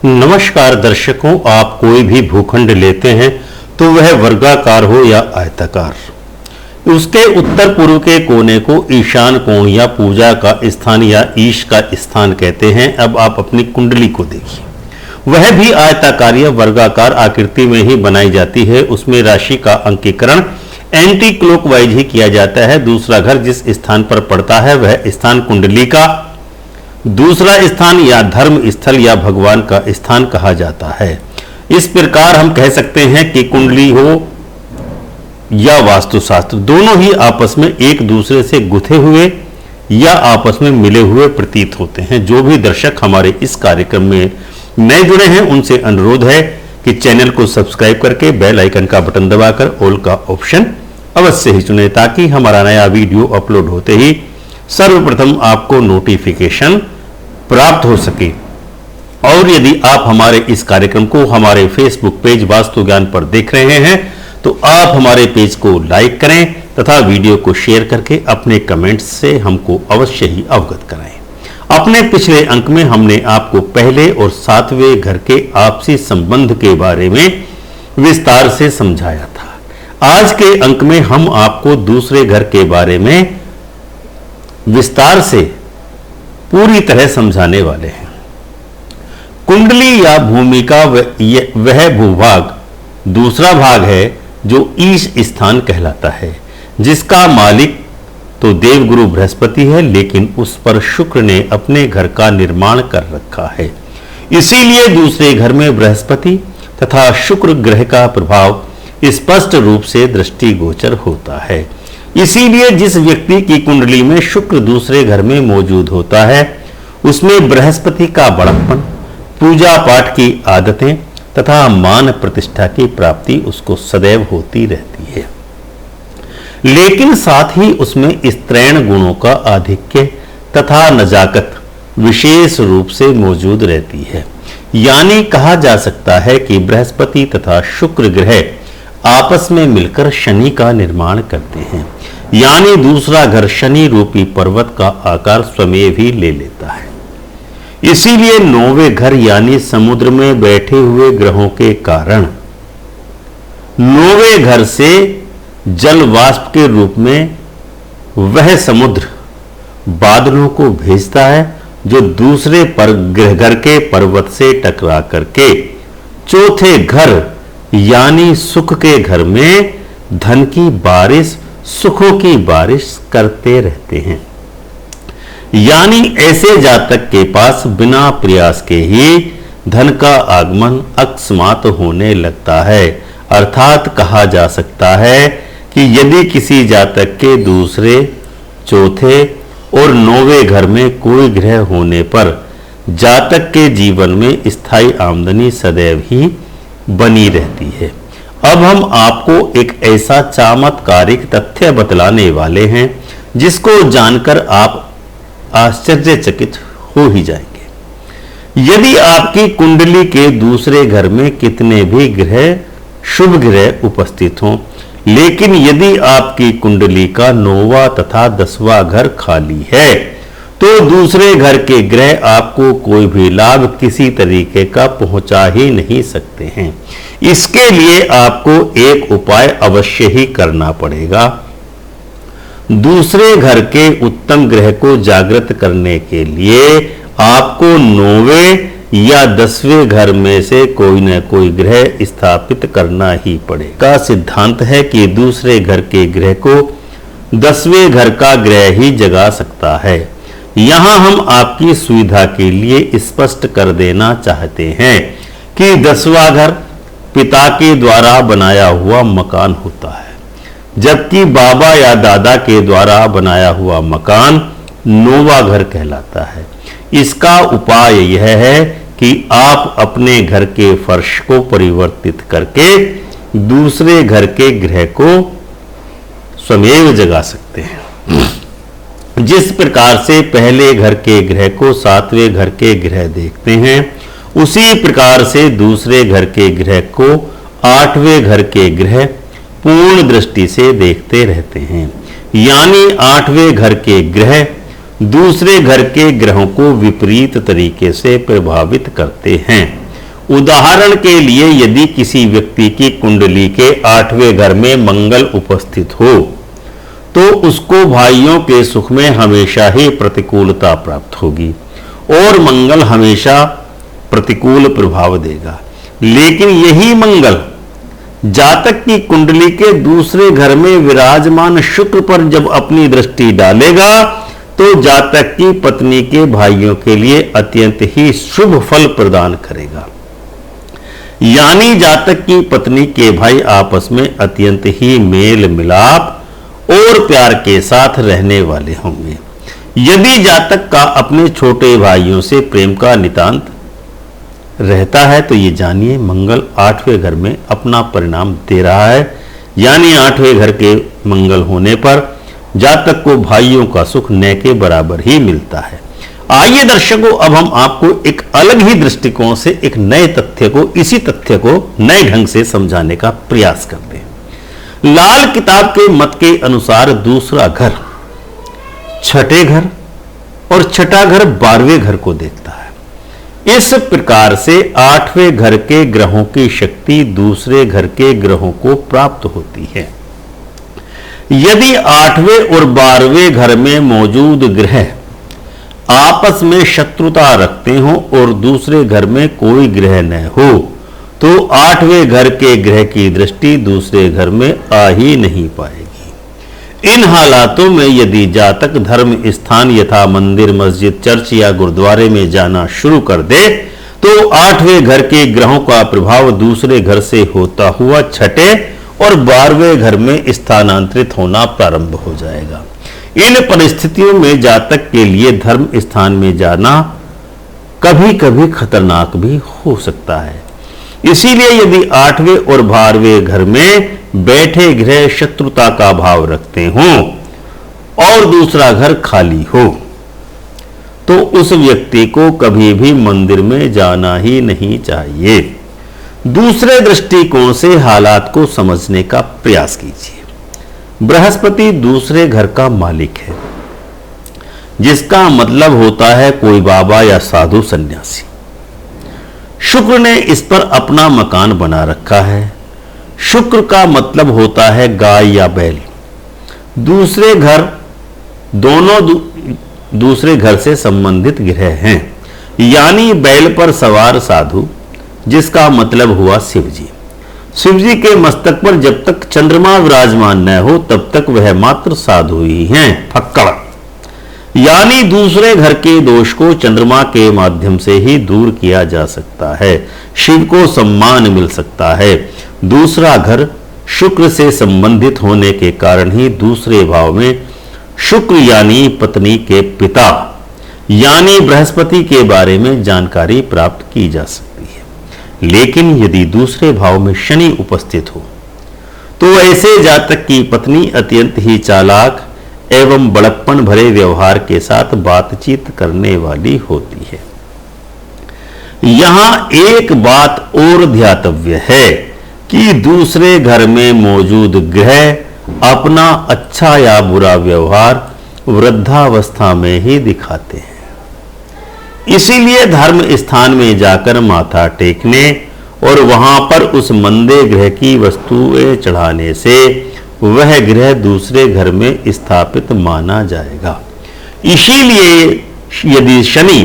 नमस्कार दर्शकों, आप कोई भी भूखंड लेते हैं तो वह वर्गाकार हो या आयताकार, उसके उत्तर पूर्व के कोने को ईशान कोण या पूजा का स्थान या ईश का स्थान कहते हैं। अब आप अपनी कुंडली को देखिए, वह भी आयताकार या वर्गाकार आकृति में ही बनाई जाती है। उसमें राशि का अंकीकरण एंटी क्लॉकवाइज ही किया जाता है। दूसरा घर जिस स्थान पर पड़ता है वह स्थान कुंडली का दूसरा स्थान या धर्म स्थल या भगवान का स्थान कहा जाता है। इस प्रकार हम कह सकते हैं कि कुंडली हो या वास्तुशास्त्र, दोनों ही आपस में एक दूसरे से गुथे हुए या आपस में मिले हुए प्रतीत होते हैं। जो भी दर्शक हमारे इस कार्यक्रम में नए जुड़े हैं उनसे अनुरोध है कि चैनल को सब्सक्राइब करके बेल आइकन का बटन दबाकर ऑल का ऑप्शन अवश्य ही चुनें, ताकि हमारा नया वीडियो अपलोड होते ही सर्वप्रथम आपको नोटिफिकेशन प्राप्त हो सके। और यदि आप हमारे इस कार्यक्रम को हमारे फेसबुक पेज वास्तु ज्ञान पर देख रहे हैं तो आप हमारे पेज को लाइक करें तथा वीडियो को शेयर करके अपने कमेंट्स से हमको अवश्य ही अवगत कराएं। अपने पिछले अंक में हमने आपको पहले और सातवें घर के आपसी संबंध के बारे में विस्तार से समझाया था। आज के अंक में हम आपको दूसरे घर के बारे में विस्तार से पूरी तरह समझाने वाले हैं। कुंडली या भूमि का वह भूभाग दूसरा भाग है जो ईश स्थान कहलाता है, जिसका मालिक तो देवगुरु बृहस्पति है, लेकिन उस पर शुक्र ने अपने घर का निर्माण कर रखा है। इसीलिए दूसरे घर में बृहस्पति तथा शुक्र ग्रह का प्रभाव स्पष्ट रूप से दृष्टिगोचर होता है। इसीलिए जिस व्यक्ति की कुंडली में शुक्र दूसरे घर में मौजूद होता है उसमें बृहस्पति का बड़प्पन, पूजा पाठ की आदतें तथा मान प्रतिष्ठा की प्राप्ति उसको सदैव होती रहती है। लेकिन साथ ही उसमें स्त्रैण गुणों का आधिक्य तथा नजाकत विशेष रूप से मौजूद रहती है। यानी कहा जा सकता है कि बृहस्पति तथा शुक्र ग्रह आपस में मिलकर शनि का निर्माण करते हैं। यानी दूसरा घर शनि रूपी पर्वत का आकार स्वयं ही ले लेता है। इसीलिए नौवें घर यानी समुद्र में बैठे हुए ग्रहों के कारण नौवें घर से जल वाष्प के रूप में वह समुद्र बादलों को भेजता है, जो दूसरे घर के पर्वत से टकरा करके चौथे घर यानी सुख के घर में धन की बारिश, सुखों की बारिश करते रहते हैं। यानी ऐसे जातक के पास बिना प्रयास के ही धन का आगमन अकस्मात होने लगता है। अर्थात कहा जा सकता है कि यदि किसी जातक के दूसरे, चौथे और नौवें घर में कोई ग्रह होने पर जातक के जीवन में स्थायी आमदनी सदैव ही बनी रहती है। अब हम आपको एक ऐसा चमत्कारिक तथ्य बतलाने वाले हैं जिसको जानकर आप आश्चर्यचकित हो ही जाएंगे। यदि आपकी कुंडली के दूसरे घर में कितने भी ग्रह, शुभ ग्रह उपस्थित हों, लेकिन यदि आपकी कुंडली का 9वां तथा 10वां घर खाली है तो दूसरे घर के ग्रह आपको कोई भी लाभ किसी तरीके का पहुंचा ही नहीं सकते हैं। इसके लिए आपको एक उपाय अवश्य ही करना पड़ेगा। दूसरे घर के उत्तम ग्रह को जागृत करने के लिए आपको 9वें या 10वें घर में से कोई न कोई ग्रह स्थापित करना ही पड़ेगा। सिद्धांत है कि दूसरे घर के ग्रह को 10वें घर का ग्रह ही जगा सकता है। यहां हम आपकी सुविधा के लिए स्पष्ट कर देना चाहते हैं कि 10वां घर पिता के द्वारा बनाया हुआ मकान होता है, जबकि बाबा या दादा के द्वारा बनाया हुआ मकान 9वां घर कहलाता है। इसका उपाय यह है कि आप अपने घर के फर्श को परिवर्तित करके दूसरे घर के ग्रह को स्वयं जगा सकते हैं। जिस प्रकार से पहले घर के ग्रह को 7वें घर के ग्रह देखते हैं, उसी प्रकार से दूसरे घर के ग्रह को 8वें घर के ग्रह पूर्ण दृष्टि से देखते रहते हैं। यानी 8वें घर के ग्रह दूसरे घर के ग्रहों को विपरीत तरीके से प्रभावित करते हैं। उदाहरण के लिए यदि किसी व्यक्ति की कुंडली के 8वें घर में मंगल उपस्थित हो तो उसको भाइयों के सुख में हमेशा ही प्रतिकूलता प्राप्त होगी और मंगल हमेशा प्रतिकूल प्रभाव देगा। लेकिन यही मंगल जातक की कुंडली के दूसरे घर में विराजमान शुक्र पर जब अपनी दृष्टि डालेगा तो जातक की पत्नी के भाइयों के लिए अत्यंत ही शुभ फल प्रदान करेगा। यानी जातक की पत्नी के भाई आपस में अत्यंत ही मेल मिलाप और प्यार के साथ रहने वाले होंगे। यदि जातक का अपने छोटे भाइयों से प्रेम का नितांत रहता है तो ये जानिए मंगल 8वें घर में अपना परिणाम दे रहा है। यानी 8वें घर के मंगल होने पर जातक को भाइयों का सुख न के बराबर ही मिलता है। आइए दर्शकों, अब हम आपको एक अलग ही दृष्टिकोण से एक नए तथ्य को, इसी तथ्य को नए ढंग से समझाने का प्रयास करते हैं। लाल किताब के मत के अनुसार दूसरा घर छठे घर और छठा घर 12वें घर को देखता है। इस प्रकार से 8वें घर के ग्रहों की शक्ति दूसरे घर के ग्रहों को प्राप्त होती है। यदि 8वें और 12वें घर में मौजूद ग्रह आपस में शत्रुता रखते हो और दूसरे घर में कोई ग्रह न हो तो 8वें घर के ग्रह की दृष्टि दूसरे घर में आ ही नहीं पाएगी। इन हालातों में यदि जातक धर्म स्थान यथा मंदिर, मस्जिद, चर्च या गुरुद्वारे में जाना शुरू कर दे तो 8वें घर के ग्रहों का प्रभाव दूसरे घर से होता हुआ छठे और 12वें घर में स्थानांतरित होना प्रारंभ हो जाएगा। इन परिस्थितियों में जातक के लिए धर्म स्थान में जाना कभी कभी खतरनाक भी हो सकता है। इसीलिए यदि 8वें और 12वें घर में बैठे ग्रह शत्रुता का भाव रखते हों और दूसरा घर खाली हो तो उस व्यक्ति को कभी भी मंदिर में जाना ही नहीं चाहिए। दूसरे दृष्टिकोण से हालात को समझने का प्रयास कीजिए। बृहस्पति दूसरे घर का मालिक है, जिसका मतलब होता है कोई बाबा या साधु सन्यासी। शुक्र ने इस पर अपना मकान बना रखा है। शुक्र का मतलब होता है गाय या बैल। दूसरे घर दोनों दूसरे घर से संबंधित ग्रह हैं, यानी बैल पर सवार साधु, जिसका मतलब हुआ शिव जी। शिव जी के मस्तक पर जब तक चंद्रमा विराजमान न हो तब तक वह मात्र साधु ही हैं, फक्कड़। यानी दूसरे घर के दोष को चंद्रमा के माध्यम से ही दूर किया जा सकता है, शिव को सम्मान मिल सकता है। दूसरा घर शुक्र से संबंधित होने के कारण ही दूसरे भाव में शुक्र यानी पत्नी के पिता यानी बृहस्पति के बारे में जानकारी प्राप्त की जा सकती है। लेकिन यदि दूसरे भाव में शनि उपस्थित हो तो ऐसे जातक की पत्नी अत्यंत ही चालाक एवं बड़प्पन भरे व्यवहार के साथ बातचीत करने वाली होती है। यहां एक बात और ध्यातव्य है कि दूसरे घर में मौजूद ग्रह अपना अच्छा या बुरा व्यवहार वृद्धावस्था में ही दिखाते हैं। इसीलिए धर्म स्थान में जाकर माथा टेकने और वहां पर उस मंदे ग्रह की वस्तुएं चढ़ाने से वह ग्रह दूसरे घर में स्थापित माना जाएगा। इसीलिए यदि शनि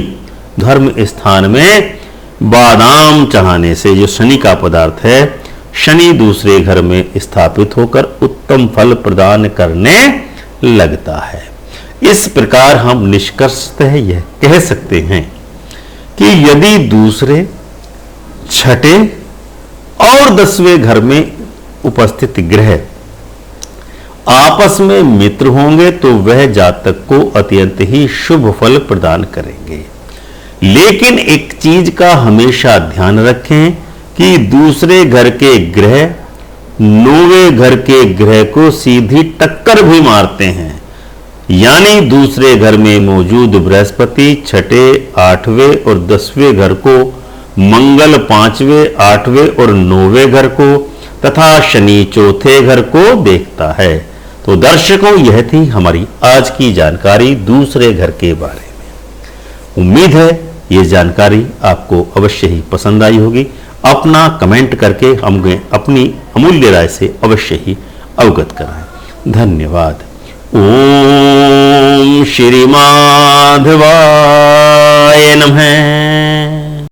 धर्म स्थान में बादाम चढ़ाने से, जो शनि का पदार्थ है, शनि दूसरे घर में स्थापित होकर उत्तम फल प्रदान करने लगता है। इस प्रकार हम निष्कर्षतः यह कह सकते हैं कि यदि दूसरे, छठे और 10वें घर में उपस्थित ग्रह आपस में मित्र होंगे तो वह जातक को अत्यंत ही शुभ फल प्रदान करेंगे। लेकिन एक चीज का हमेशा ध्यान रखें कि दूसरे घर के ग्रह 9वें घर के ग्रह को सीधी टक्कर भी मारते हैं। यानी दूसरे घर में मौजूद बृहस्पति छठे, 8वें और 10वें घर को, मंगल 5वें, 8वें और 9वें घर को तथा शनि चौथे घर को देखता है। तो दर्शकों, यह थी हमारी आज की जानकारी दूसरे घर के बारे में। उम्मीद है ये जानकारी आपको अवश्य ही पसंद आई होगी। अपना कमेंट करके हमें अपनी अमूल्य राय से अवश्य ही अवगत कराएं। धन्यवाद। ओम श्री माधवाय नमः।